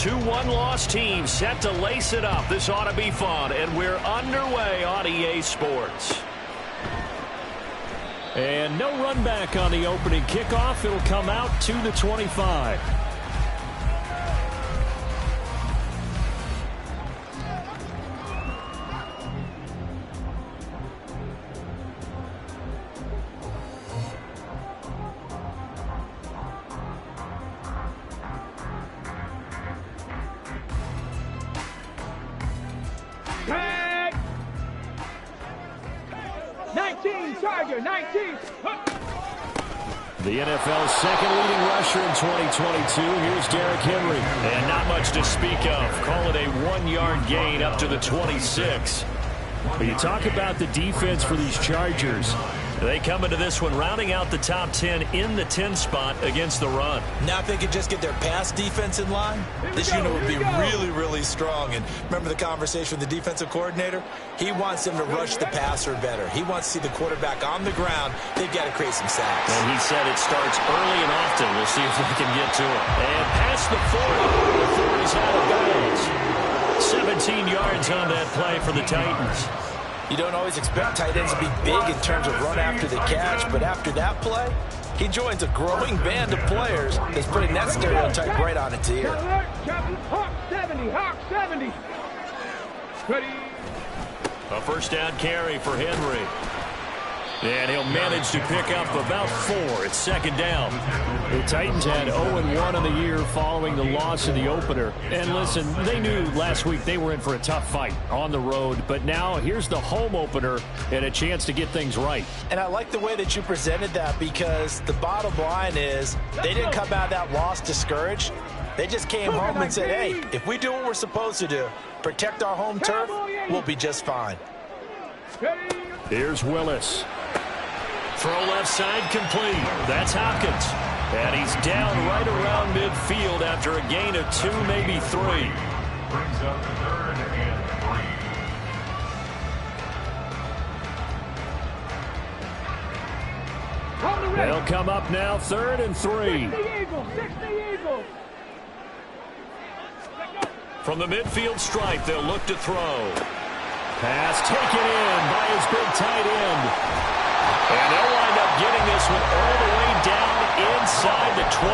two one-loss teams set to lace it up. This ought to be fun, and we're underway on EA Sports. And no run back on the opening kickoff. It'll come out to the 25. The NFL's second leading rusher in 2022. Here's Derrick Henry. And not much to speak of. Call it a 1-yard gain up to the 26. But you talk about the defense for these Chargers. They come into this one rounding out the top 10 in the 10 spot against the run. Now if they could just get their pass defense in line, this unit would be really, really strong. And remember the conversation with the defensive coordinator? He wants them to rush the passer better. He wants to see the quarterback on the ground. They've got to create some sacks. And he said it starts early and often. We'll see if we can get to it. And past the 40. The 40's out of bounds. 17 yards on that play for the Titans. You don't always expect tight ends to be big in terms of run after the catch, but after that play, he joins a growing band of players that's putting that stereotype right on its ear. Hawk 70, Hawk 70. Ready. A first down carry for Henry. And he'll manage to pick up about 4. It's second down. The Titans had 0-1 on the year following the loss of the opener. And listen, they knew last week they were in for a tough fight on the road. But now here's the home opener and a chance to get things right. And I like the way that you presented that, because the bottom line is they didn't come out of that loss discouraged. They just came home and said, hey, if we do what we're supposed to do, protect our home turf, we'll be just fine. Here's Willis. Throw left side complete. That's Hopkins. And he's down right around midfield after a gain of 2, maybe 3. Brings up 3rd and 3. They'll come up now 3rd and 3. From the midfield stripe, they'll look to throw. Pass taken in by his big tight end. And they'll wind up getting this one all the way down inside the 20.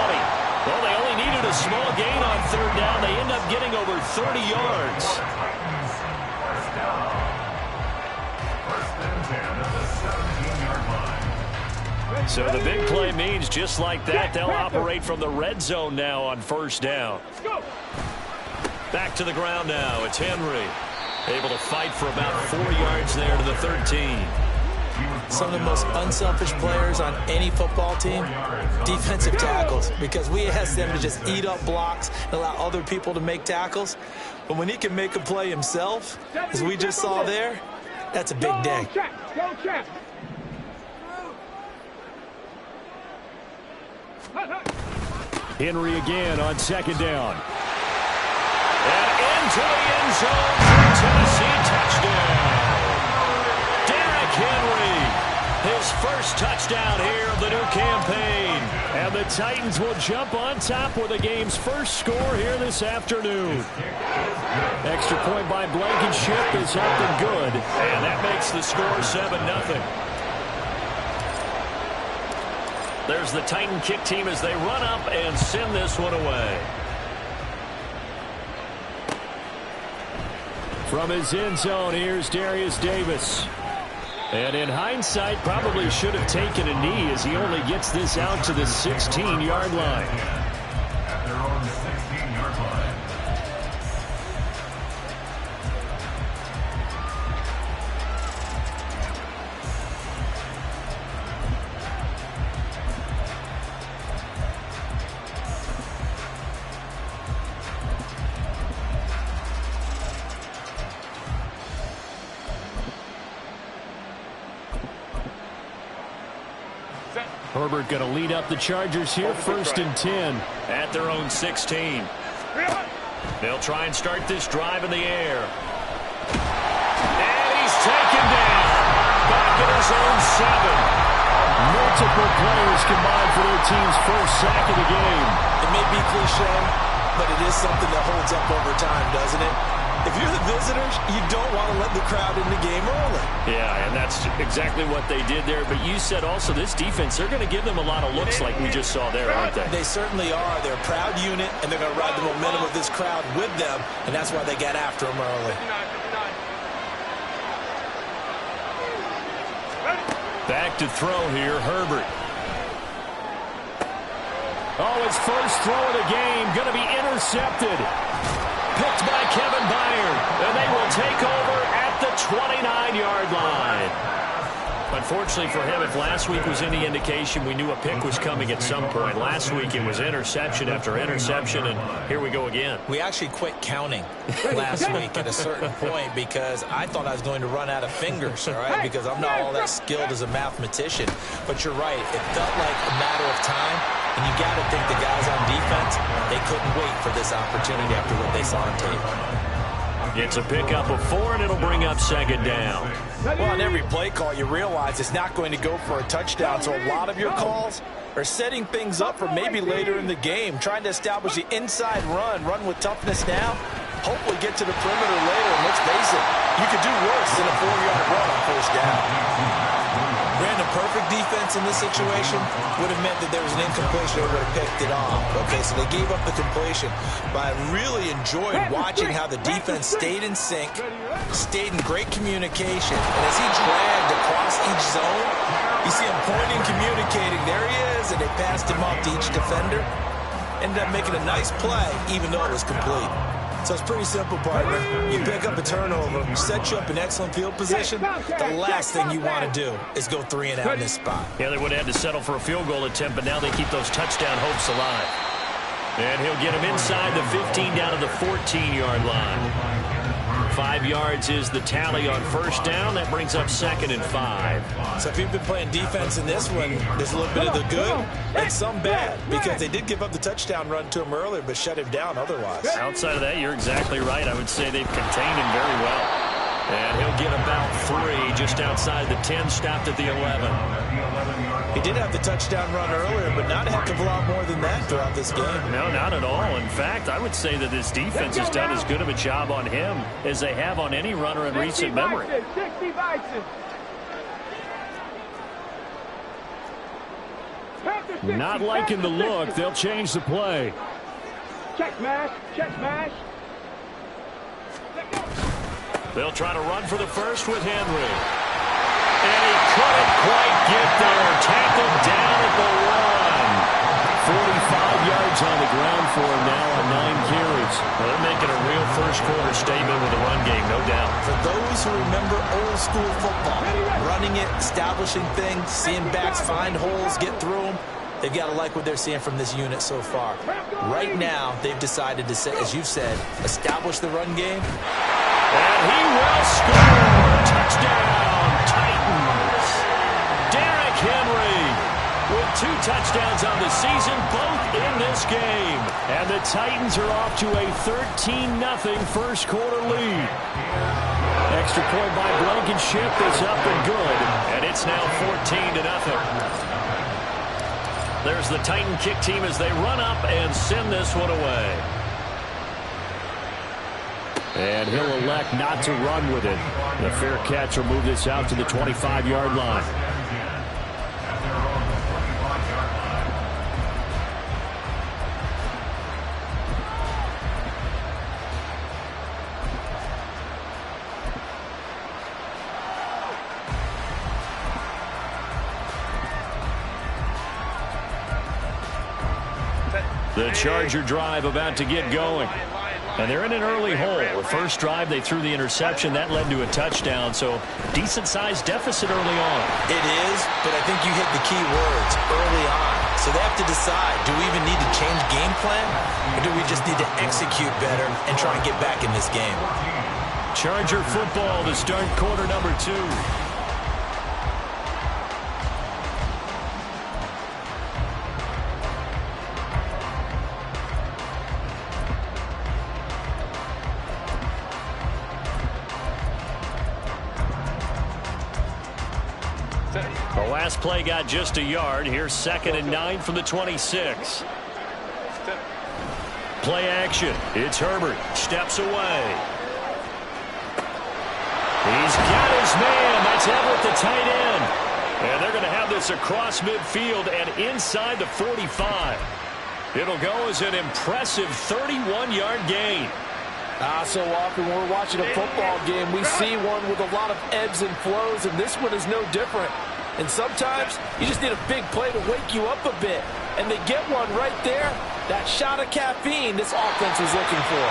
Well, they only needed a small gain on 3rd down. They end up getting over 30 yards. First down. First and 10 at the 17-yard line. So the big play means just like that, they'll operate from the red zone now on first down. Back to the ground now. It's Henry. Able to fight for about 4 yards there to the 13. Some of the most unselfish players on any football team, defensive tackles, because we ask them to just eat up blocks and allow other people to make tackles. But when he can make a play himself, as we just saw there, that's a big day. Henry again on second down. And into the end zone for Tennessee, touchdown. Derrick Henry, his first touchdown here of the new campaign. And the Titans will jump on top with the game's first score here this afternoon. Extra point by Blankenship is up and good. And that makes the score 7-0. There's the Titan kick team as they run up and send this one away. From his end zone, here's Darius Davis. And in hindsight, probably should have taken a knee as he only gets this out to the 16-yard line. At their own 16-yard line. Herbert going to lead up the Chargers here, 1st and 10. At their own 16. They'll try and start this drive in the air. And he's taken down. Back at his own 7. Multiple players combined for their team's first sack of the game. It may be cliche, but it is something that holds up over time, doesn't it? If you're the visitors, you don't want to let the crowd in the game early. Yeah, and that's exactly what they did there. But you said also this defense, they're going to give them a lot of looks like we just saw there, aren't they? They certainly are. They're a proud unit, and they're going to ride the momentum of this crowd with them, and that's why they got after them early. Back to throw here, Herbert. Oh, his first throw of the game, going to be intercepted. Picked by Kevin Byard, and they will take over at the 29-yard line. Unfortunately for him, if last week was any indication, we knew a pick was coming at some point. Last week it was interception after interception, and here we go again. We actually quit counting last week at a certain point because I thought I was going to run out of fingers, all right, because I'm not all that skilled as a mathematician. But you're right, it felt like a matter of time, and you got to think the guys on defense, they couldn't wait for this opportunity after what they saw on tape. It's a pickup of 4, and it'll bring up second down. Well, on every play call, you realize it's not going to go for a touchdown, so a lot of your calls are setting things up for maybe later in the game, trying to establish the inside run with toughness now, hopefully get to the perimeter later, and let's face it, you could do worse than a 4-yard run on first down. Brandon, perfect defense in this situation would have meant that there was an incompletion, they would have picked it off. Okay, so they gave up the completion, but I really enjoyed watching how the defense stayed in sync, stayed in great communication, and as he dragged across each zone, you see him pointing, communicating, there he is, and they passed him up to each defender, ended up making a nice play, even though it was complete. So it's pretty simple, partner. You pick up a turnover, set you up in excellent field position. The last thing you want to do is go 3 and out in this spot. Yeah, they would have had to settle for a field goal attempt, but now they keep those touchdown hopes alive. And he'll get him inside the 15 down to the 14-yard line. 5 yards is the tally on first down. That brings up second and 5. So if you've been playing defense in this one, there's a little bit of the good and some bad, because they did give up the touchdown run to him earlier, but shut him down otherwise. Outside of that, you're exactly right. I would say they've contained him very well. And he'll get about 3 just outside the 10, stopped at the 11. He did have the touchdown run earlier, but not a heck of a lot more than that throughout this game. No, not at all. In fact, I would say that this defense has done as good of a job on him as they have on any runner in recent memory. 60 Bison. Not liking the look. They'll change the play. Check smash. Check smash. They'll try to run for the first with Henry. And he couldn't quite get there. Tackled down at the 1. 45 yards on the ground for him now on 9 carries. Well, they're making a real first-quarter statement with the run game, no doubt. For those who remember old-school football, running it, establishing things, seeing backs find holes, get through them, they've got to like what they're seeing from this unit so far. Right now, they've decided to, as you've said, establish the run game. And he will score. Touchdown, Titans. Derrick Henry with 2 touchdowns on the season, both in this game. And the Titans are off to a 13-0 first-quarter lead. Extra point by Blankenship is up and good. And it's now 14-0. There's the Titan kick team as they run up and send this one away. And he'll elect not to run with it. The fair catch will move this out to the 25-yard line. The Charger drive about to get going. And they're in an early hole. The first drive, they threw the interception. That led to a touchdown, so decent-sized deficit early on. It is, but I think you hit the key words, early on. So they have to decide, do we even need to change game plan, or do we just need to execute better and try and get back in this game? Charger football to start quarter number 2. The last play got just a yard. Here's 2nd and 9 from the 26. Play action. It's Herbert. Steps away. He's got his man. That's Everett, the tight end. And they're going to have this across midfield and inside the 45. It'll go as an impressive 31-yard gain. So often when we're watching a football game, we see one with a lot of ebbs and flows, and this one is no different. And sometimes you just need a big play to wake you up a bit. And they get one right there. That shot of caffeine this offense was looking for.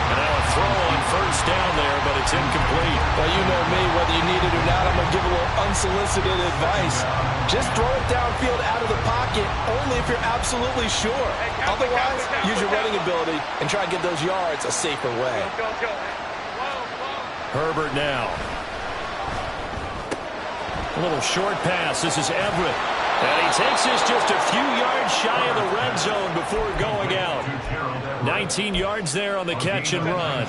And now a throw on first down there, but it's incomplete. Well, you know me, whether you need it or not, I'm going to give a little unsolicited advice. Just throw it downfield out of the pocket, only if you're absolutely sure. Otherwise, use your running ability and try and get those yards a safer way. Herbert now. A little short pass. This is Everett. And he takes this just a few yards shy of the red zone before going out. 19 yards there on the catch and run.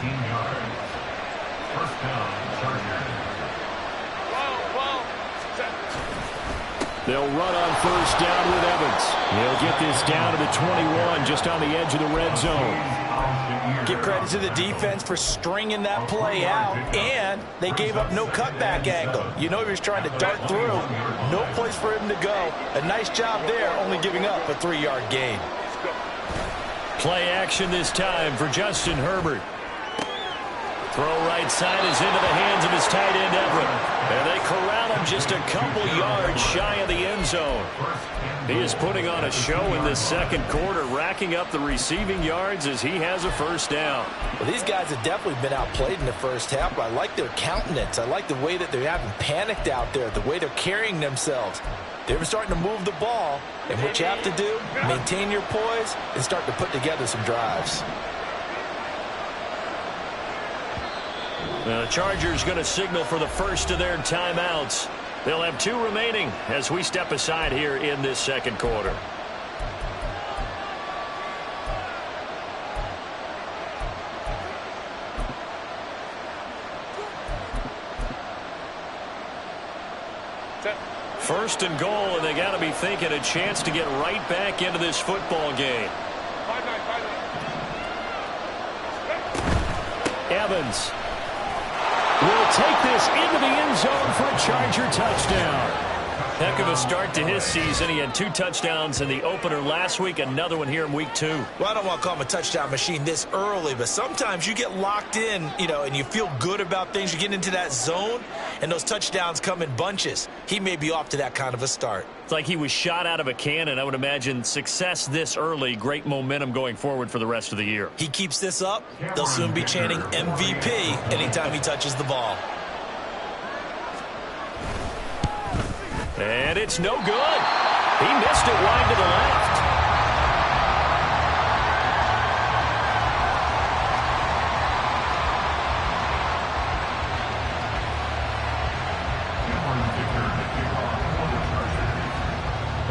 They'll run on first down with Evans. He'll get this down to the 21, just on the edge of the red zone. Give credit to the defense for stringing that play out, and they gave up no cutback angle. You know he was trying to dart through. No place for him to go. A nice job there, only giving up a 3-yard gain. Play action this time for Justin Herbert. Throw right side is into the hands of his tight end, Everett. And they corral him just a couple yards shy of the end zone. He is putting on a show in this second quarter, racking up the receiving yards as he has a first down. Well, these guys have definitely been outplayed in the first half, but I like their countenance. I like the way that they haven't panicked out there, the way they're carrying themselves. They're starting to move the ball, and what you have to do, maintain your poise and start to put together some drives. The Chargers going to signal for the first of their timeouts. They'll have 2 remaining as we step aside here in this second quarter. First and goal, and they got to be thinking a chance to get right back into this football game. Evans will take this into the end zone for a Charger touchdown. Heck of a start to his season. He had 2 touchdowns in the opener last week, another one here in week 2. Well, I don't want to call him a touchdown machine this early, but sometimes you get locked in, and you feel good about things. You get into that zone, and those touchdowns come in bunches. He may be off to that kind of a start. It's like he was shot out of a cannon. I would imagine success this early, great momentum going forward for the rest of the year. He keeps this up, they'll soon be chanting MVP anytime he touches the ball. And it's no good. He missed it wide to the left.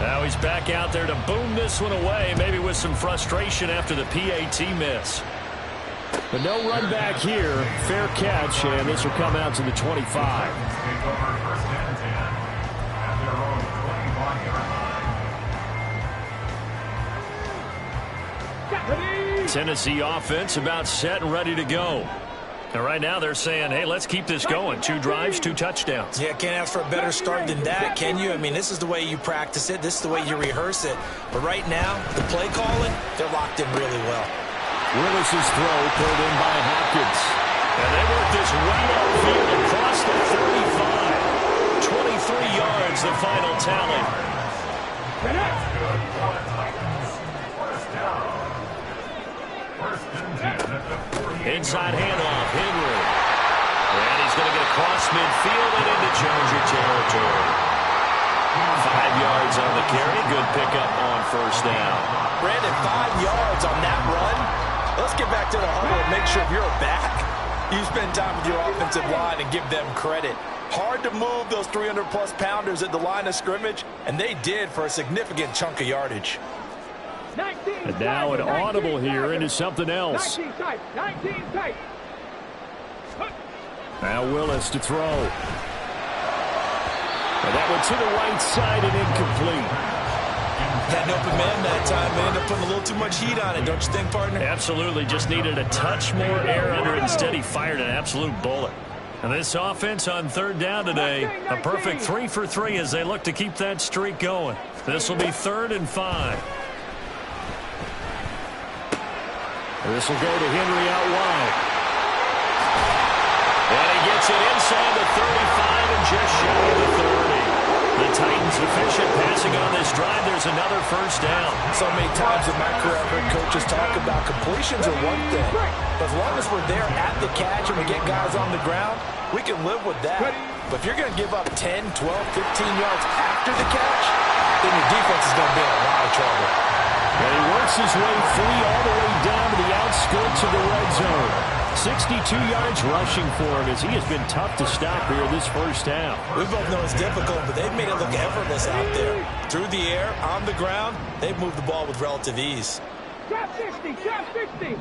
Now he's back out there to boom this one away, maybe with some frustration after the PAT miss. But no run back here. Fair catch, and this will come out to the 25. Tennessee offense about set and ready to go. And right now they're saying, hey, let's keep this going. 2 drives, 2 touchdowns. Yeah, can't ask for a better start than that, can you? I mean, this is the way you practice it. This is the way you rehearse it. But right now, the play calling, they're locked in really well. Willis's throw pulled in by Hopkins. And they work this way upfield across the 35. 23 yards, the final tally. Inside handoff, Henry. And he's going to get across midfield and into Charger territory. 5 yards on the carry. Good pickup on first down. Brandon, 5 yards on that run. Let's get back to the huddle and make sure if you're back, you spend time with your offensive line and give them credit. Hard to move those 300-plus pounders at the line of scrimmage, and they did for a significant chunk of yardage. And now an audible here into something else. 19 tight. Now Willis to throw. And that one to the right side and incomplete. Had an open man that time. They ended up putting a little too much heat on it, don't you think, partner? Absolutely. Just needed a touch more air under it. Instead, he fired an absolute bullet. And this offense on third down today, a perfect 3 for 3 as they look to keep that streak going. This will be 3rd and 5. This will go to Henry out wide. And he gets it inside the 35 and just shy of the 30. The Titans efficient passing on this drive. There's another first down. So many times in my career, I've heard coaches talk about completions are one thing. But as long as we're there at the catch and we get guys on the ground, we can live with that. But if you're going to give up 10, 12, 15 yards after the catch, then your defense is going to be in a lot of trouble. And he works his way free all the way down to the outskirts of the red zone. 62 yards rushing for him as he has been tough to stop here this first half. We both know it's difficult, but they've made it look effortless out there. Through the air, on the ground, they've moved the ball with relative ease. Drop 60, drop 60.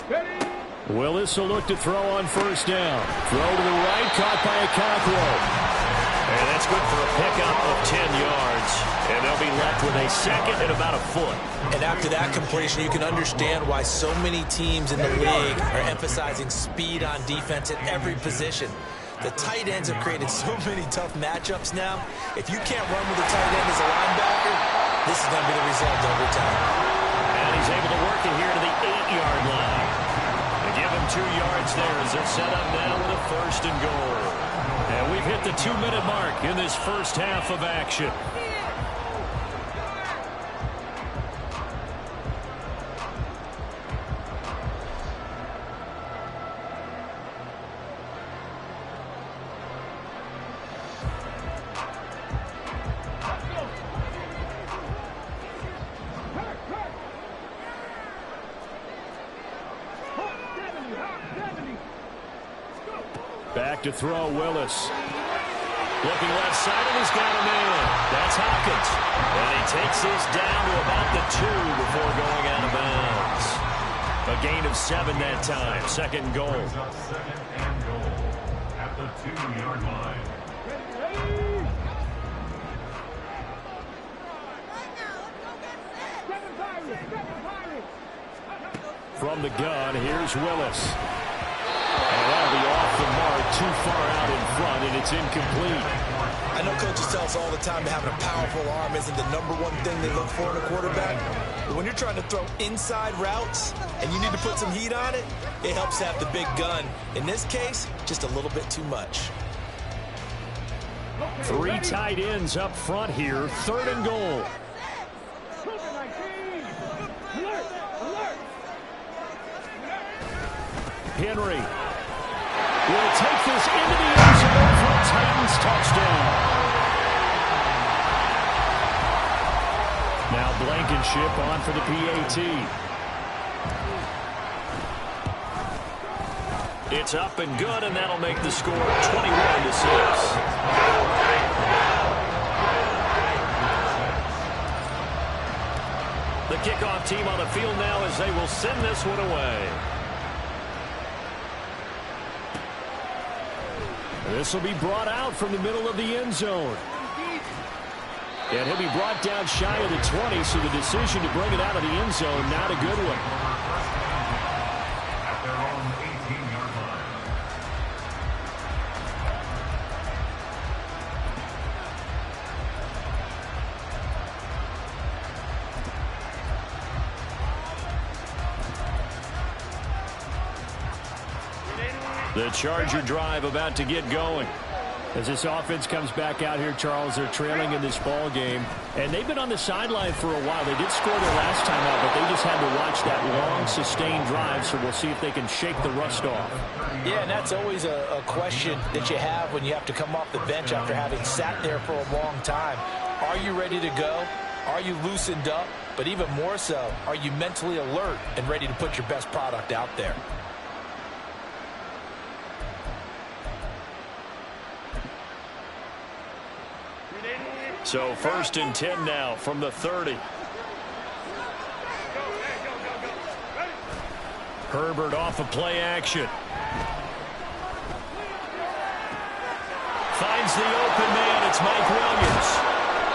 Ready? Willis will look to throw on first down. Throw to the right, caught by a Cockrell. And that's good for a pickup of 10 yards. And they'll be left with a second and about a foot. And after that completion, you can understand why so many teams in the league are emphasizing speed on defense at every position. The tight ends have created so many tough matchups now. If you can't run with a tight end as a linebacker, this is going to be the result every time. And he's able to work it here to the 8-yard line. They give him 2 yards there as they're set up now with a 1st and goal. And we've hit the 2-minute mark in this first half of action. Back to throw, Willis. Looking left side, and he's got a man. That's Hopkins. And he takes this down to about the 2 before going out of bounds. A gain of 7 that time. 2nd and goal. Brings up 2nd and goal at the 2-yard line. From the gun, here's Willis. And that'll be off the mark, too far out in front, and it's incomplete. I know coaches tell us all the time that having a powerful arm isn't the #1 thing they look for in a quarterback. But when you're trying to throw inside routes and you need to put some heat on it, it helps have the big gun. In this case, just a little bit too much. 3 tight ends up front here, 3rd and goal. Henry will take this into the end zone for a Titans touchdown. Now Blankenship on for the PAT. It's up and good, and that'll make the score 21-6. The kickoff team on the field now as they will send this one away. This will be brought out from the middle of the end zone. And he'll be brought down shy of the 20, so the decision to bring it out of the end zone, not a good one. At their own 18-yard line. The Charger drive about to get going. As this offense comes back out here, Charles, they're trailing in this ball game. And they've been on the sideline for a while. They did score their last time out, but they just had to watch that long, sustained drive. So we'll see if they can shake the rust off. Yeah, and that's always a question that you have when you have to come off the bench after having sat there for a long time. Are you ready to go? Are you loosened up? But even more so, are you mentally alert and ready to put your best product out there? So 1st and 10 now from the 30. Herbert off of play action. Finds the open man. It's Mike Williams.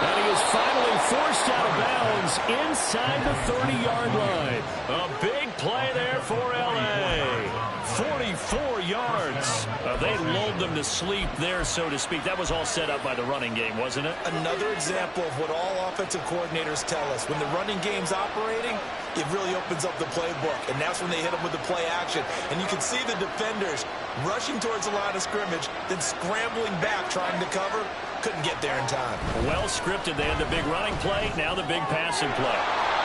And he is finally forced out of bounds inside the 30-yard line. A big play there for L.A. 44 yards. They lulled them to sleep there, so to speak. That was all set up by the running game, wasn't it? Another example of what all offensive coordinators tell us. When the running game's operating, it really opens up the playbook, and that's when they hit them with the play action. And you can see the defenders rushing towards the line of scrimmage, then scrambling back trying to cover. Couldn't get there in time. Well scripted. They had the big running play, now the big passing play.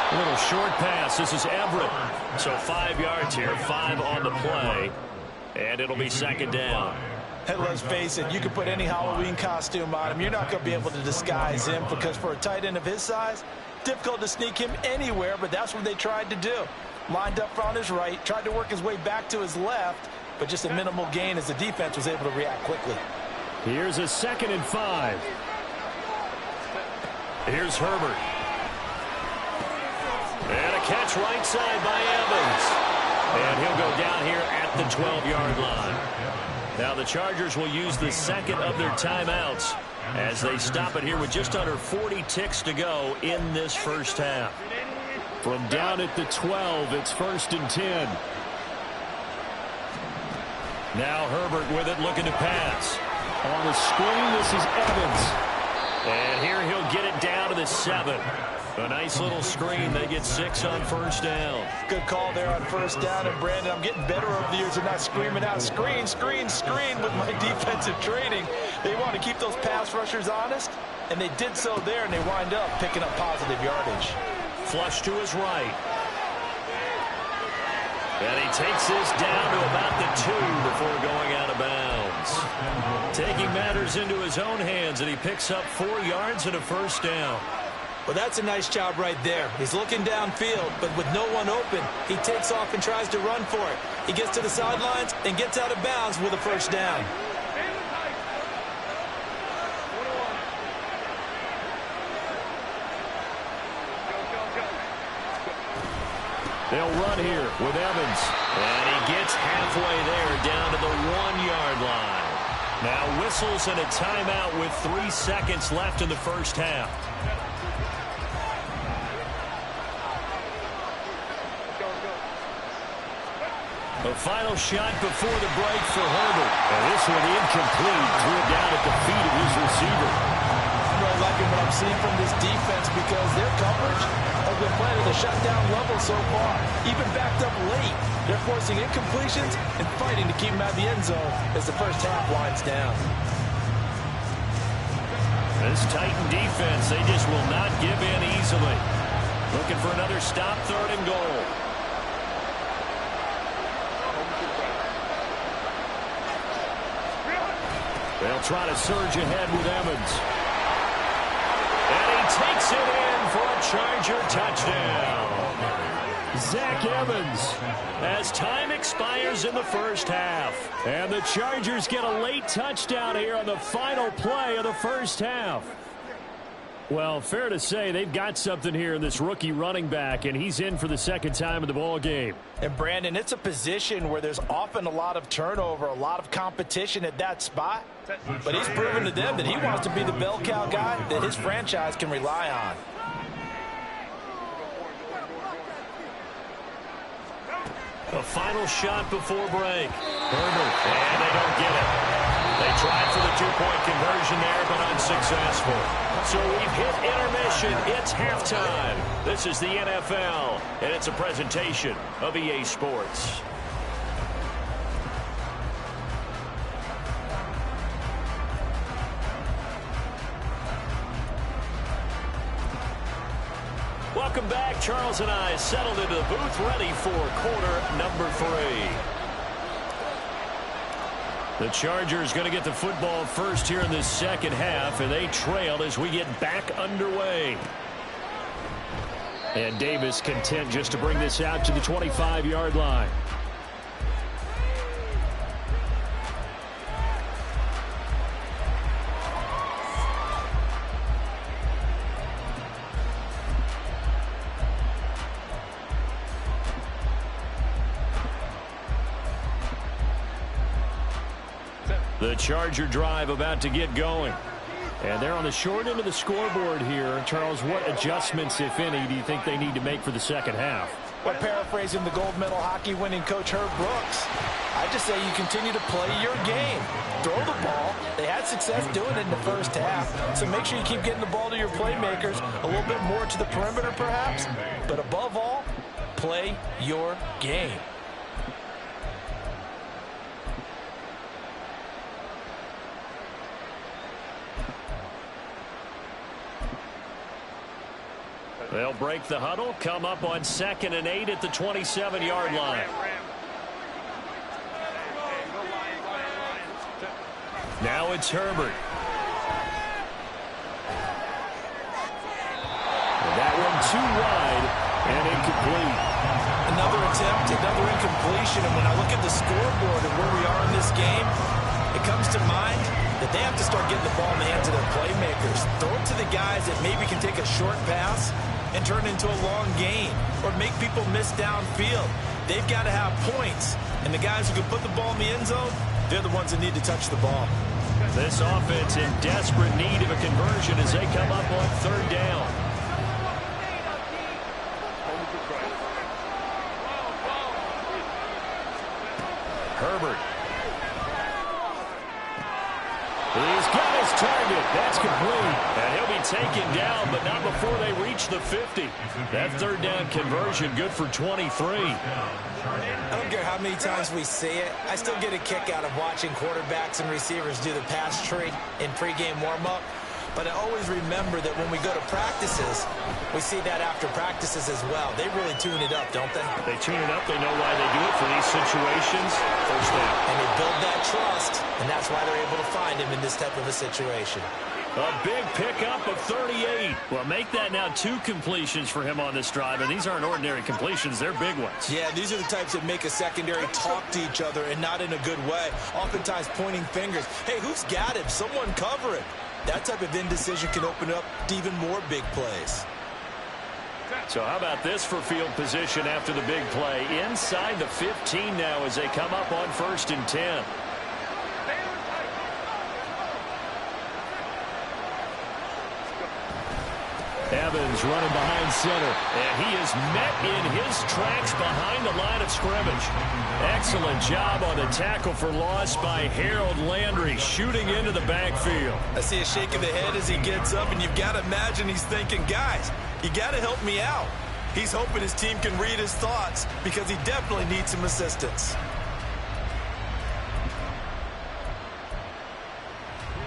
A little short pass. This is Everett. So 5 yards here, 5 on the play. And it'll be second down. Hey, let's face it, you can put any Halloween costume on him. You're not going to be able to disguise him because for a tight end of his size, difficult to sneak him anywhere, but that's what they tried to do. Lined up on his right, tried to work his way back to his left, but just a minimal gain as the defense was able to react quickly. Here's a 2nd and 5. Here's Herbert. And a catch right side by Evans. And he'll go down here at the 12-yard line. Now the Chargers will use the second of their timeouts as they stop it here with just under 40 ticks to go in this first half. From down at the 12, it's 1st and 10. Now Herbert with it, looking to pass. On the screen, this is Evans. And here he'll get it down to the 7. A nice little screen. They get 6 on first down. Good call there on first down. And, Brandon, I'm getting better over the years of not screaming out, screen, screen, screen with my defensive training. They want to keep those pass rushers honest, and they did so there, and they wind up picking up positive yardage. Flush to his right. And he takes this down to about the 2 before going out of bounds. Taking matters into his own hands, and he picks up 4 yards and a first down. Well, that's a nice job right there. He's looking downfield, but with no one open, he takes off and tries to run for it. He gets to the sidelines and gets out of bounds with a first down. They'll run here with Evans. And he gets halfway there down to the 1-yard line. Now whistles and a timeout with 3 seconds left in the first half. A final shot before the break for Herbert. And this one incomplete. Threw it down at the feet of his receiver. I'm really liking what I'm seeing from this defense because their coverage has been playing at a shutdown level so far. Even backed up late, they're forcing incompletions and fighting to keep them out of the end zone as the first half winds down. This Titan defense, they just will not give in easily. Looking for another stop, 3rd and goal. They'll try to surge ahead with Evans. And he takes it in for a Charger touchdown. Zach Evans. As time expires in the first half. And the Chargers get a late touchdown here on the final play of the first half. Well, fair to say they've got something here in this rookie running back, and he's in for the 2nd time of the ball game. And, Brandon, it's a position where there's often a lot of turnover, a lot of competition at that spot. But he's proven to them that he wants to be the bell cow guy that his franchise can rely on. A final shot before break. Herbert, and they don't get it. They tried for the 2-point conversion there, but unsuccessful. So we've hit intermission. It's halftime. This is the NFL, and it's a presentation of EA Sports. Welcome back. Charles and I settled into the booth, ready for quarter number 3. The Chargers going to get the football first here in this second half, and they trail as we get back underway. And Davis content just to bring this out to the 25-yard line. The Charger drive about to get going. And they're on the short end of the scoreboard here. Charles, what adjustments, if any, do you think they need to make for the second half? Well, paraphrasing the gold medal hockey winning coach Herb Brooks, I just say you continue to play your game. Throw the ball. They had success doing it in the first half. So make sure you keep getting the ball to your playmakers, a little bit more to the perimeter perhaps. But above all, play your game. They'll break the huddle, come up on 2nd and 8 at the 27-yard line. Now it's Herbert. And that one too wide and incomplete. Another attempt, another incompletion. And when I look at the scoreboard and where we are in this game, it comes to mind that they have to start getting the ball in the hands of their playmakers. Throw it to the guys that maybe can take a short pass and turn it into a long gain or make people miss downfield. They've got to have points. And the guys who can put the ball in the end zone, they're the ones that need to touch the ball. This offense in desperate need of a conversion as they come up on 3rd down. Herbert. He's got his target. That's complete. And he'll be taken down, but not before they reach the 50. That 3rd down conversion good for 23. I don't care how many times we see it. I still get a kick out of watching quarterbacks and receivers do the pass tree in pregame warm-up. But I always remember that when we go to practices, we see that after practices as well. They really tune it up, don't they? They tune it up. They know why they do it for these situations. First down. And they build that trust, and that's why they're able to find him in this type of a situation. A big pickup of 38. Well, make that now 2 completions for him on this drive, and these aren't ordinary completions. They're big ones. Yeah, these are the types that make a secondary talk to each other and not in a good way. Oftentimes pointing fingers. Hey, who's got him? Someone cover it. That type of indecision can open up to even more big plays. So how about this for field position after the big play? Inside the 15 now as they come up on 1st and 10. Evans running behind center. And he is met in his tracks behind the line of scrimmage. Excellent job on the tackle for loss by Harold Landry, shooting into the backfield. I see a shake of the head as he gets up, and you've got to imagine he's thinking, guys, you got to help me out. He's hoping his team can read his thoughts because he definitely needs some assistance.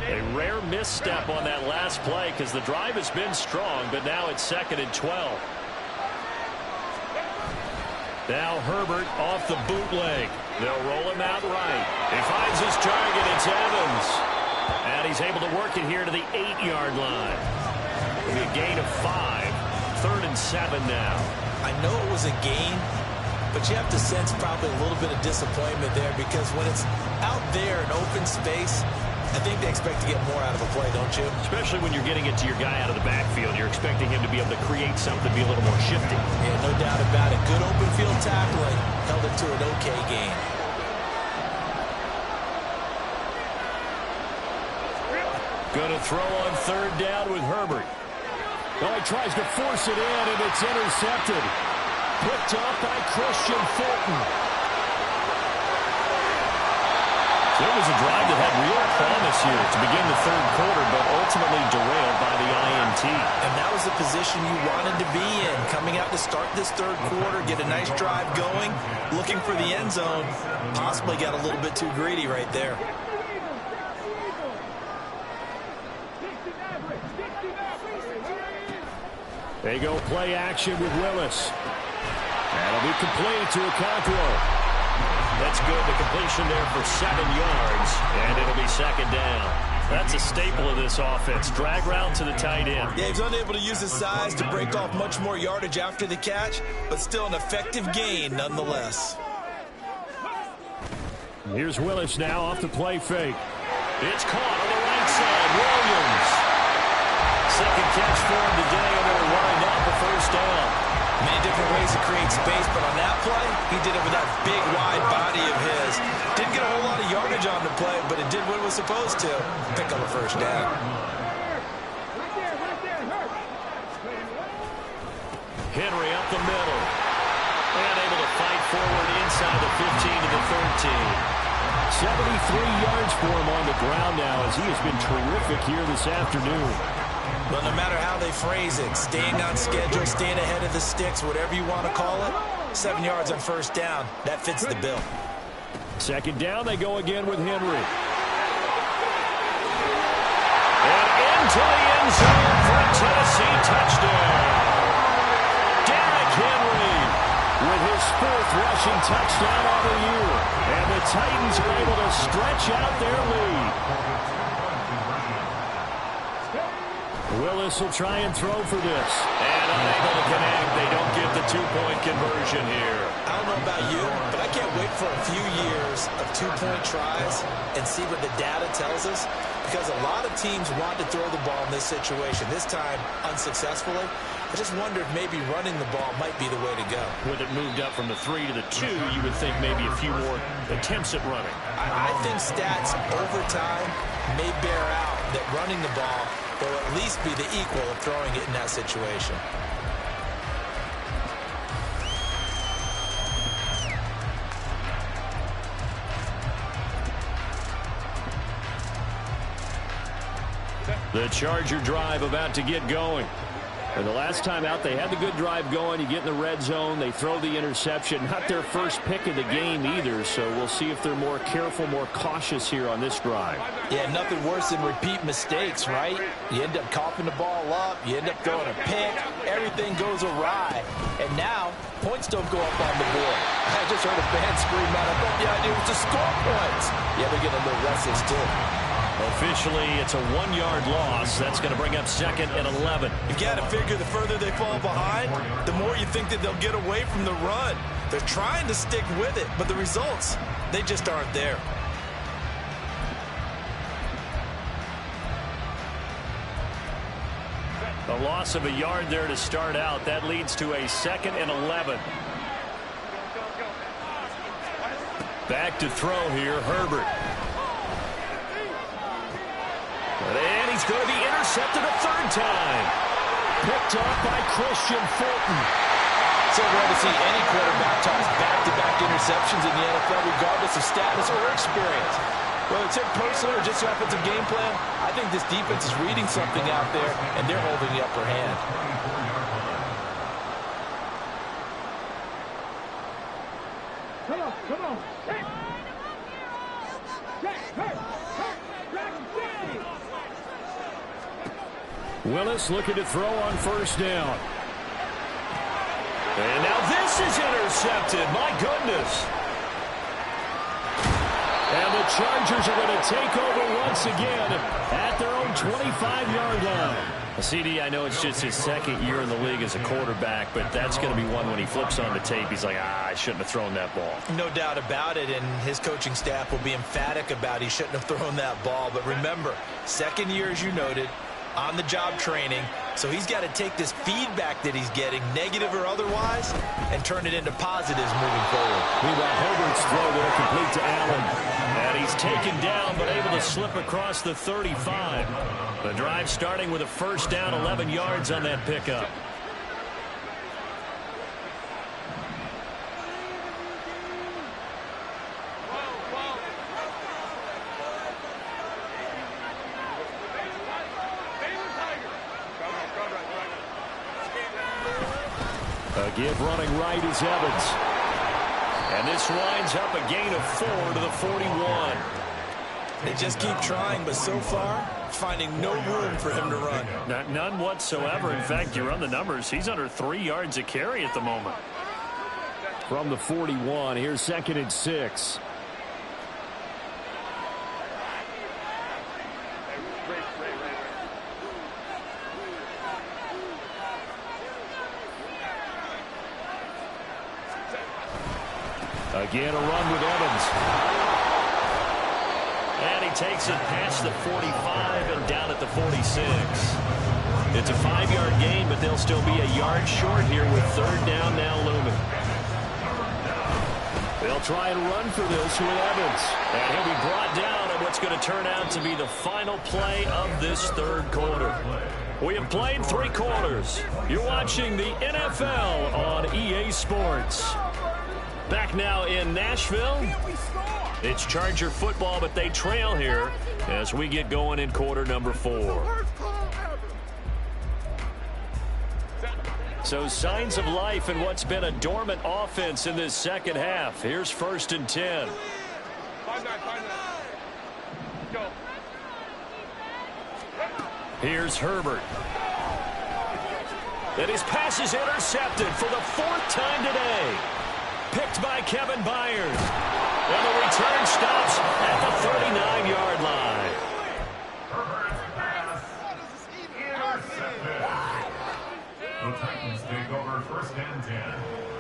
A rare misstep on that last play because the drive has been strong, but now it's 2nd and 12. Now Herbert off the bootleg. They'll roll him out right. He finds his target. It's Evans. And he's able to work it here to the 8-yard line. It'll be a gain of 5. 3rd and 7 now. I know it was a gain, but you have to sense probably a little bit of disappointment there because when it's out there in open space, I think they expect to get more out of a play, don't you? Especially when you're getting it to your guy out of the backfield. You're expecting him to be able to create something, be a little more shifty. Yeah, no doubt about it. Good open field tackling held it to an okay gain. Going to throw on 3rd down with Herbert. Well, he tries to force it in, and it's intercepted. Picked up by Christian Fulton. It was a drive that had real promise here to begin the 3rd quarter, but ultimately derailed by the INT. And that was the position you wanted to be in, coming out to start this 3rd quarter, get a nice drive going, looking for the end zone. Possibly got a little bit too greedy right there. They go play action with Willis. That'll be complete to Okonkwo. That's good. The completion there for 7 yards, and it'll be 2nd down. That's a staple of this offense. Drag route to the tight end. Yeah, he's unable to use his size to break off much more yardage after the catch, but still an effective gain nonetheless. Here's Willis now off the play fake. It's caught on the right side. Williams. 2nd catch for him today, and it'll wind up a 1st down. Many different ways to create space, but on that play, he did it with that big, wide body of his. Didn't get a whole lot of yardage on the play, but it did what it was supposed to. Pick up a 1st down. Henry up the middle. And able to fight forward inside the 15 to the 13. 73 yards for him on the ground now as he has been terrific here this afternoon. Well, no matter how they phrase it, staying on schedule, staying ahead of the sticks, whatever you want to call it, 7 yards on first down, that fits the bill. Second down, they go again with Henry. And into the end zone for a Tennessee touchdown. Derrick Henry with his 4th rushing touchdown on the year. And the Titans are able to stretch out their lead. Willis will try and throw for this. And unable to connect. They don't get the 2-point conversion here. I don't know about you, but I can't wait for a few years of 2-point tries and see what the data tells us. Because a lot of teams want to throw the ball in this situation. This time, unsuccessfully. I just wondered maybe running the ball might be the way to go. With it moved up from the 3 to the 2, you would think maybe a few more attempts at running. I think stats over time may bear out that running the ball will at least be the equal of throwing it in that situation. The Charger drive about to get going. And the last time out, they had the good drive going. You get in the red zone, they throw the interception. Not their first pick of the game either, so we'll see if they're more careful, more cautious here on this drive. Yeah, nothing worse than repeat mistakes, right? You end up coughing the ball up, you end up throwing a pick, everything goes awry. And now, points don't go up on the board. I just heard a fan scream out, I thought the idea was to score points. Yeah, they're getting a little restless too. Officially, it's a 1-yard loss. That's going to bring up 2nd and 11. You got to figure the further they fall behind, the more you think that they'll get away from the run. They're trying to stick with it, but the results, they just aren't there. A loss of a yard there to start out. That leads to a 2nd and 11. Back to throw here, Herbert. And he's going to be intercepted a 3rd time. Picked up by Christian Fulton. So rare to see any quarterback toss back-to-back interceptions in the NFL, regardless of status or experience. Whether it's him personally or just offensive game plan, I think this defense is reading something out there, and they're holding the upper hand. Come on, come on. Willis looking to throw on first down. And now this is intercepted. My goodness. And the Chargers are going to take over once again at their own 25-yard line. CD, I know it's just his 2nd year in the league as a quarterback, but that's going to be one when he flips on the tape, he's like, I shouldn't have thrown that ball. No doubt about it, and his coaching staff will be emphatic about he shouldn't have thrown that ball. But remember, 2nd year, as you noted, on-the-job training, so he's got to take this feedback that he's getting, negative or otherwise, and turn it into positives moving forward. Meanwhile, Herbert's throw there complete to Allen. And he's taken down, but able to slip across the 35. The drive starting with a first down, 11 yards on that pickup. A give running right is Evans. And this winds up a gain of 4 to the 41. They just keep trying, but so far, finding no room for him to run. None whatsoever. In fact, you run the numbers. He's under 3 yards a carry at the moment. From the 41, here's 2nd and 6. Again, a run with Evans. And he takes it past the 45 and down at the 46. It's a 5-yard gain, but they'll still be a yard short here with 3rd down now looming. They'll try and run for this with Evans. And he'll be brought down at what's going to turn out to be the final play of this 3rd quarter. We have played 3 quarters. You're watching the NFL on EA Sports. Back now in Nashville. It's Charger football, but they trail here as we get going in quarter number 4. So signs of life in what's been a dormant offense in this second half. Here's 1st and 10. Here's Herbert. And his pass is intercepted for the 4th time today. Picked by Kevin Byard. And the return stops at the 39-yard line. The Titans take over 1st and 10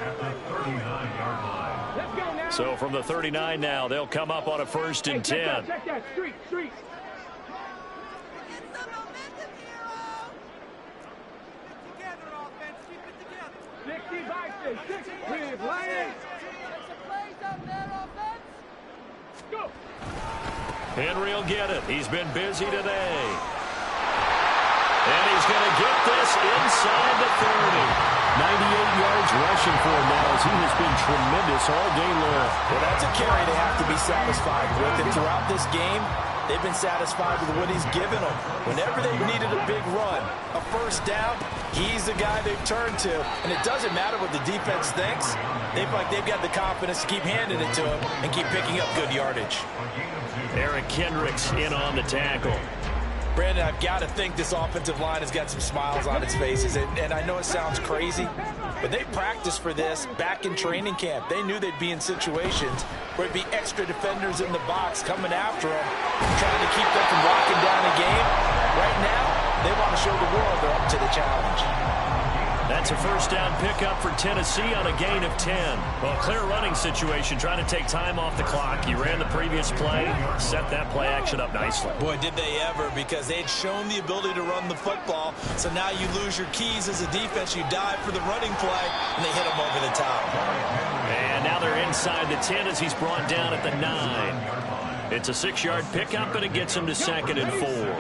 at the 39-yard line. So from the 39 now, they'll come up on a 1st and 10. Check that. Street. Henry will get it. He's been busy today. And he's going to get this inside the 30. 98 yards rushing for him now as he has been tremendous all day long. Well, that's a carry they have to be satisfied with. And throughout this game, they've been satisfied with what he's given them. Whenever they've needed a big run, a 1st down, he's the guy they've turned to. And it doesn't matter what the defense thinks. They've got the confidence to keep handing it to him and keep picking up good yardage. Eric Kendricks in on the tackle. Brandon, I've got to think this offensive line has got some smiles on its faces. And I know it sounds crazy, but they practiced for this back in training camp. They knew they'd be in situations where it'd be extra defenders in the box coming after them, trying to keep them from locking down a game. Right now, they want to show the world they're up to the challenge. That's a 1st down pickup for Tennessee on a gain of 10. Well, clear running situation, trying to take time off the clock. He ran the previous play, set that play action up nicely. Boy, did they ever, because they had shown the ability to run the football. So now you lose your keys as a defense. You dive for the running play, and they hit him over the top. And now they're inside the 10 as he's brought down at the 9. It's a 6-yard pickup, and it gets him to 2nd and 4.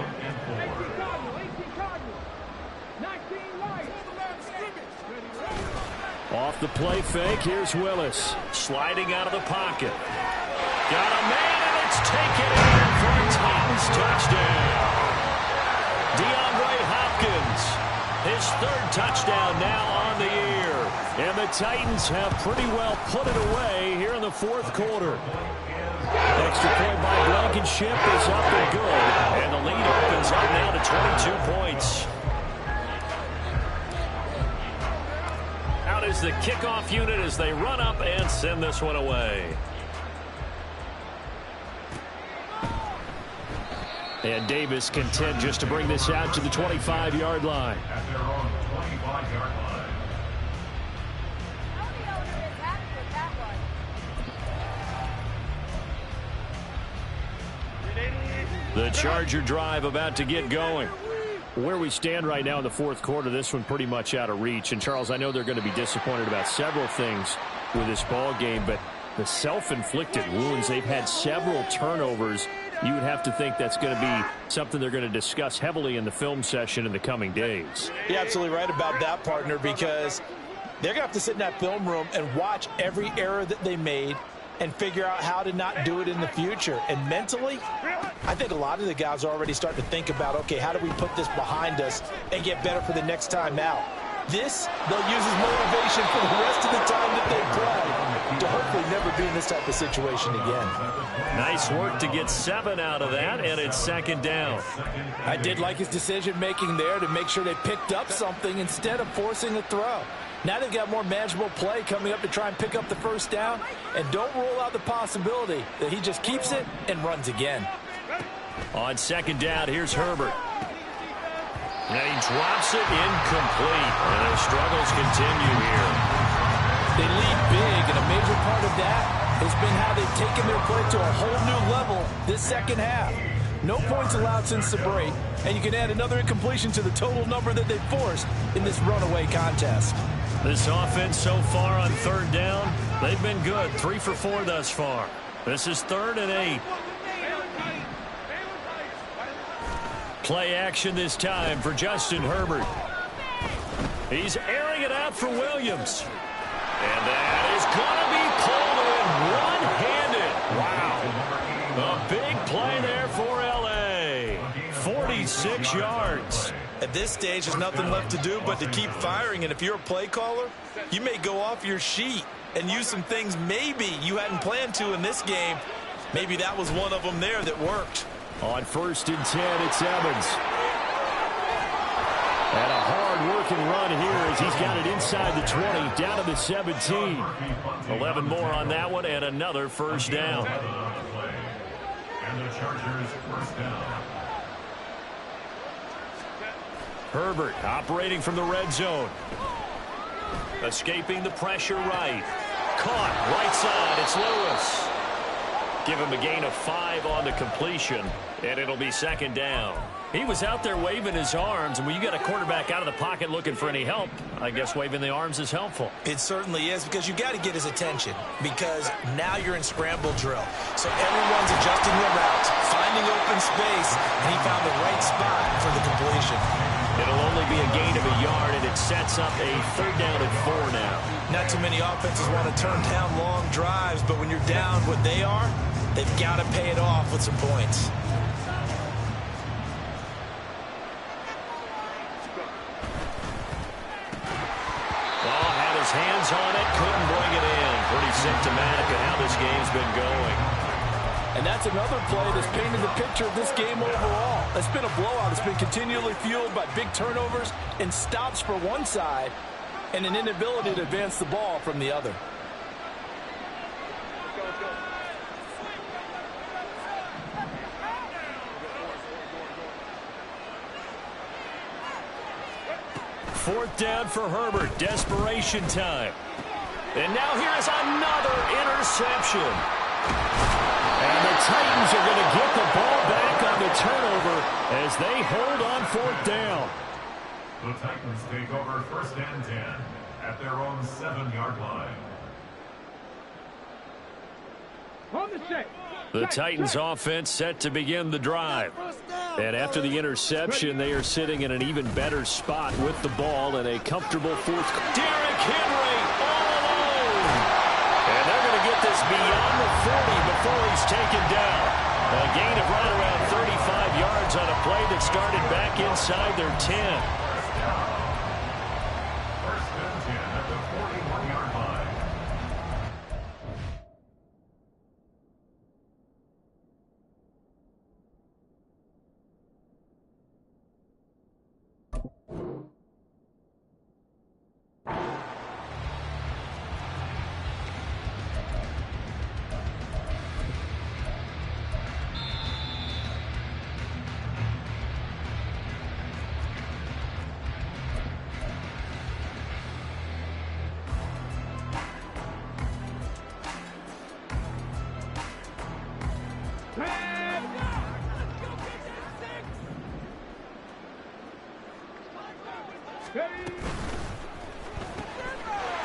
Off the play fake, here's Willis. Sliding out of the pocket. Got a man, and it's taken in for a Titans touchdown. DeAndre Hopkins, his 3rd touchdown now on the year. And the Titans have pretty well put it away here in the 4th quarter. Extra point by Blankenship is up and good. And the lead opens up now to 22 points. Out is the kickoff unit as they run up and send this one away. And Davis content just to bring this out to the 25-yard line. At their own 25-yard line. The Charger drive about to get going. Where we stand right now in the 4th quarter, this one pretty much out of reach. And, Charles, I know they're going to be disappointed about several things with this ball game, but the self-inflicted wounds, they've had several turnovers. You would have to think that's going to be something they're going to discuss heavily in the film session in the coming days. You're absolutely right about that, partner, because they're going to have to sit in that film room and watch every error that they made and figure out how to not do it in the future. And mentally, I think a lot of the guys are already starting to think about, okay, how do we put this behind us and get better for the next time out? This, they'll use as motivation for the rest of the time that they play to hopefully never be in this type of situation again. Nice work to get 7 out of that, and it's 2nd down. I did like his decision-making there to make sure they picked up something instead of forcing a throw. Now they've got more manageable play coming up to try and pick up the 1st down, and don't rule out the possibility that he just keeps it and runs again. On 2nd down, here's Herbert. And he drops it incomplete, and their struggles continue here. They lead big, and a major part of that has been how they've taken their play to a whole new level this second half. No points allowed since the break, and you can add another incompletion to the total number that they've forced in this runaway contest. This offense so far on 3rd down, they've been good. 3 for 4 thus far. This is 3rd and 8. Play action this time for Justin Herbert. He's airing it out for Williams. And that is going to be pulled in one-handed. Wow. A big play there for L.A. 46 yards. At this stage, there's nothing left to do but to keep firing. And if you're a play caller, you may go off your sheet and use some things maybe you hadn't planned to in this game. Maybe that was one of them there that worked. On 1st and 10, it's Evans. And a hard-working run here as he's got it inside the 20, down to the 17. 11 more on that one, and another first down. And the Chargers first down. Herbert operating from the red zone. Escaping the pressure right. Caught right side. It's Lewis. Give him a gain of 5 on the completion, and it'll be 2nd down. He was out there waving his arms, and when you got a quarterback out of the pocket looking for any help, I guess waving the arms is helpful. It certainly is, because you got to get his attention, because now you're in scramble drill. So everyone's adjusting their routes, finding open space, and he found the right spot for the completion. It'll only be a gain of a yard, and it sets up a 3rd down and 4 now. Not too many offenses want to turn down long drives, but when you're down what they are, they've got to pay it off with some points. Hands on it, couldn't bring it in. Pretty symptomatic of how this game's been going. And that's another play that's painted the picture of this game overall. It's been a blowout. It's been continually fueled by big turnovers and stops for one side and an inability to advance the ball from the other. Fourth down for Herbert. Desperation time. And now here's another interception. And the Titans are going to get the ball back on the turnover as they hold on 4th down. The Titans take over 1st and 10 at their own 7-yard line. On the check. The Titans offense set to begin the drive. And after the interception, they are sitting in an even better spot with the ball in a comfortable 4th. Derrick Henry all alone. And they're going to get this beyond the 40 before he's taken down. A gain of right around 35 yards on a play that started back inside their 10. First and 10 at the 41-yard line.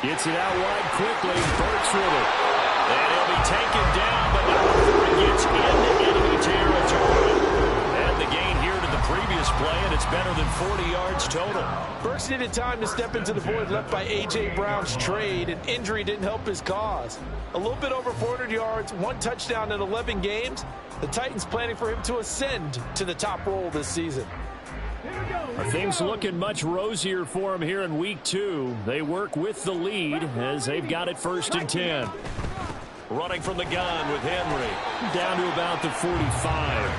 Gets it out wide quickly. Burks with it. And he'll be taken down, but not before he gets into enemy territory. And the gain here to the previous play, and it's better than 40 yards total. Burks needed time to step into the void left by A.J. Brown's trade, and injury didn't help his cause. A little bit over 400 yards, 1 touchdown in 11 games. The Titans planning for him to ascend to the top role this season. Things looking much rosier for him here in week 2. They work with the lead as they've got it 1st and 10. Running from the gun with Henry. Down to about the 45.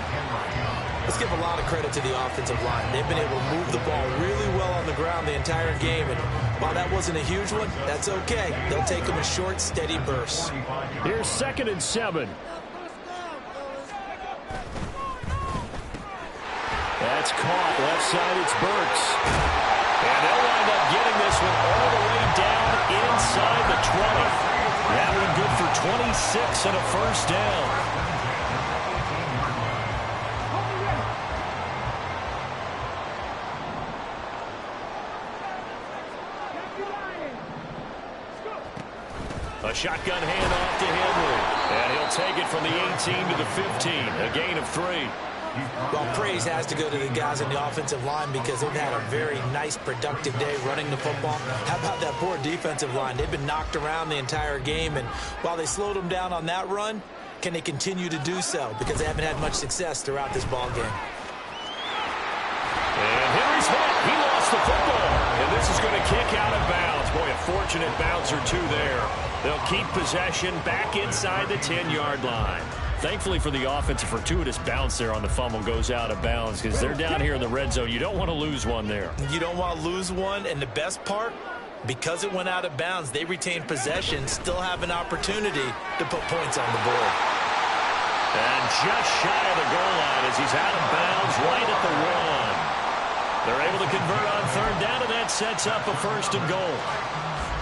Let's give a lot of credit to the offensive line. They've been able to move the ball really well on the ground the entire game. And while that wasn't a huge one, that's okay. They'll take them in short, steady bursts. Here's 2nd and 7. That's caught. Left side, it's Burks. And they'll wind up getting this one all the way down inside the 20. That one good for 26 and a 1st down. A shotgun handoff to Henry. And he'll take it from the 18 to the 15. A gain of 3. Well, praise has to go to the guys on the offensive line because they've had a very nice, productive day running the football. How about that poor defensive line? They've been knocked around the entire game, and while they slowed them down on that run, can they continue to do so? Because they haven't had much success throughout this ball game. And Henry's hit. He lost the football. And this is going to kick out of bounds. Boy, a fortunate bounce or two there. They'll keep possession back inside the 10-yard line. Thankfully for the offense, a fortuitous bounce there on the fumble goes out of bounds because they're down here in the red zone. You don't want to lose one there. You don't want to lose one, and the best part, because it went out of bounds, they retained possession, still have an opportunity to put points on the board. And just shy of the goal line as he's out of bounds right at the 1. They're able to convert on third down, and that sets up a 1st and goal.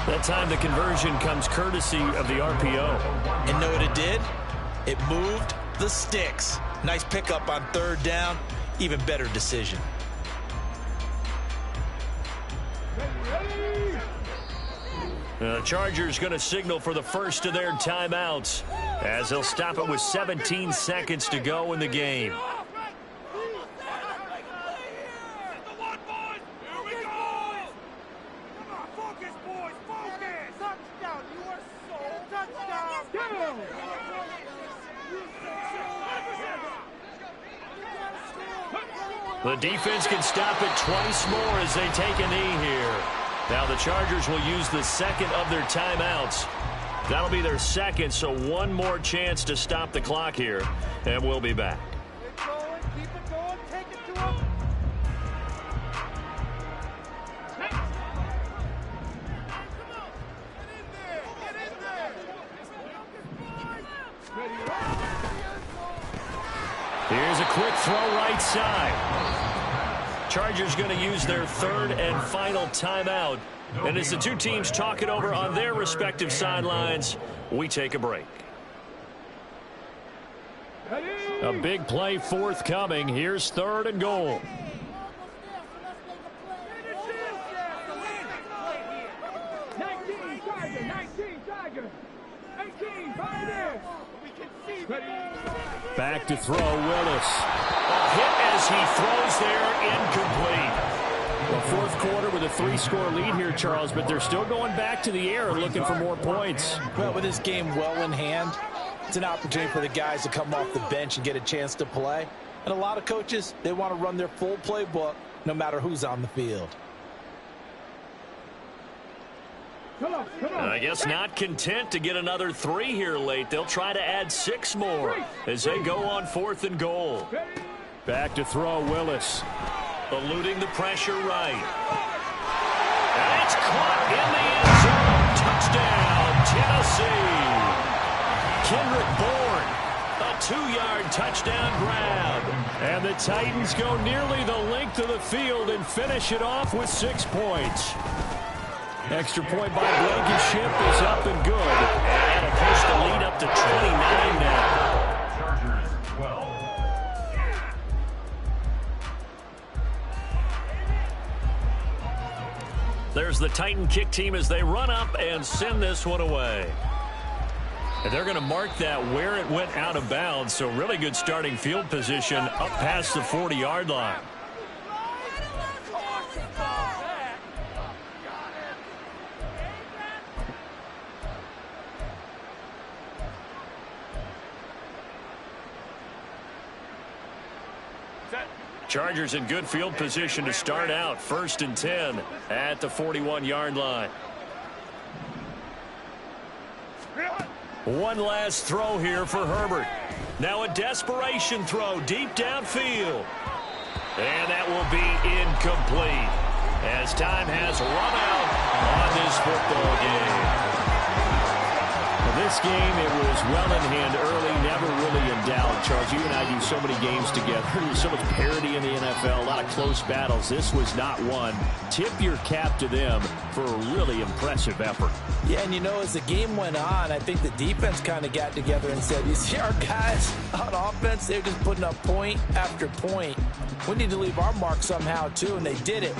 That time the conversion comes courtesy of the RPO. And know what it did? It moved the sticks. Nice pickup on third down. Even better decision. The Chargers going to signal for the first of their timeouts as they'll stop it with 17 seconds to go in the game. The defense can stop it twice more as they take a knee here. Now the Chargers will use the second of their timeouts. That'll be their second, so one more chance to stop the clock here, and we'll be back. Keep it going, take it to him. Here's a quick throw right side. Chargers going to use their third and final timeout. And as the two teams talk it over on their respective sidelines, we take a break. A big play forthcoming. Here's 3rd and goal. Back to throw, Willis. A hit as he throws there, incomplete. Well, 4th quarter with a 3-score lead here, Charles, but they're still going back to the air and looking for more points. Well, with this game well in hand, it's an opportunity for the guys to come off the bench and get a chance to play. And a lot of coaches, they want to run their full playbook no matter who's on the field. I guess not content to get another 3 here late. They'll try to add 6 more as they go on 4th and goal. Back to throw, Willis. Eluding the pressure right. And it's caught in the end zone. Touchdown, Tennessee. Kendrick Bourne, a 2-yard touchdown grab. And the Titans go nearly the length of the field and finish it off with 6 points. Extra point by Blankenship is up and good. And it'll push the lead up to 29 now. Chargers 12. There's the Titan kick team as they run up and send this one away. And they're going to mark that where it went out of bounds. So really good starting field position up past the 40-yard line. Chargers in good field position to start out. 1st and 10 at the 41-yard line. One last throw here for Herbert. Now a desperation throw deep downfield. And that will be incomplete as time has run out on this football game. This game, it was well in hand early, never really in doubt. Charles, you and I do so many games together. There's so much parity in the NFL, a lot of close battles. This was not one. Tip your cap to them for a really impressive effort. Yeah, and you know, as the game went on, I think the defense kind of got together and said, you see our guys on offense, they're just putting up point after point. We need to leave our mark somehow, too, and they did it.